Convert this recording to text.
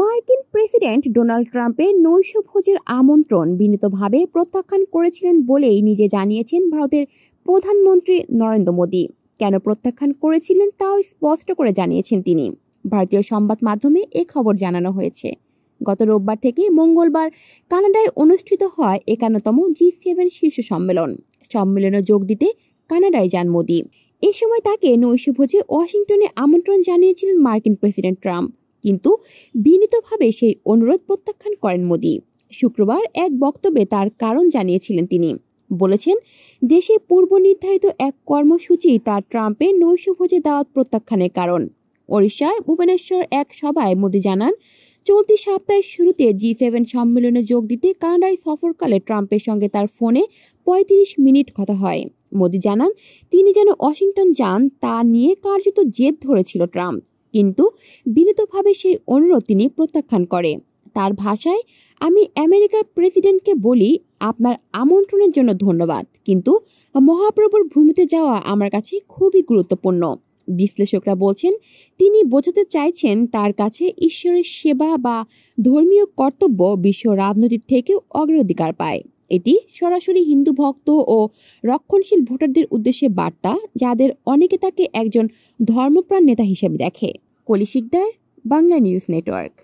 মার্কিন president Donald ট্রাম্পের নৈশভোজের আমন্ত্রণ বিনীতভাবে প্রত্যাখ্যান করেছিলেন বলেই নিজে জানিয়েছেন ভারতের প্রধানমন্ত্রী নরেন্দ্র মোদী। কেন প্রত্যাখ্যান করেছিলেন তাও স্পষ্ট করে জানিয়েছেন তিনি। ভারতীয় সংবাদ মাধ্যমে এ খবর জানানো হয়েছে। গত রোববার থেকে মঙ্গলবার কানাডায় অনুষ্ঠিত হয় 51তম G7 শীর্ষ সম্মেলনে যোগ দিতে কানাডায় যান মোদী। এ সময় তাকে নৈশভোজে ওয়াশিংটনে আমন্ত্রণ জানিয়েছিলেন মার্কিন প্রেসিডেন্ট ট্রাম্প, কিন্তু বিনীতভাবে সেই অনুরোধ প্রত্যাখ্যান করেন মোদী। শুক্রবার এক বক্তব্যে তার কারণ জানিয়েছিলেন তিনি। বলেছেন, দেশে পূর্ব নির্ধারিত এক কর্মসূচি তার ট্রাম্পের নৈশভোজে দাওয়াত প্রত্যাখ্যানের কারণ। ওড়িশার ভুবনেশ্বর এক সভায় মোদী জানান, চলতি সপ্তাহের শুরুতে G7 সম্মেলনে যোগ দিতে কানাডায় সফরকালে ট্রাম্পের সঙ্গে তার ফোনে 35 মিনিট কথা হয়। মোদী জানান, তিনি যেন ওয়াশিংটন যান তা নিয়ে কার্যত জেদ ধরেছিল ট্রাম্প, কিন্তু বিনীতভাবে সেই অনুরোধ তিনি প্রত্যাখ্যান করে। তার ভাষায়, আমি আমেরিকার প্রেসিডেন্টকে বলি, আপনার আমন্ত্রণের জন্য ধন্যবাদ, কিন্তু মহাপ্রভুর ভূমিতে যাওয়া আমার কাছে খুবই গুরুত্বপূর্ণ। বিশ্লেষকরা বলছেন, তিনি বোঝাতে চাইছেন তার কাছে ঈশ্বরের সেবা বা ধর্মীয় কর্তব্য বিশ্ব রাজনীতির থেকেও অগ্রাধিকার পায়। এটি সরাসরি হিন্দু ভক্ত ও রক্ষণশীল ভোটারদের উদ্দেশ্যে বার্তা, যাদের অনেকে তাকে একজন ধর্মপ্রাণ নেতা হিসেবে দেখে। কলি শিকদার, বাংলা নিউজ নেটওয়ার্ক।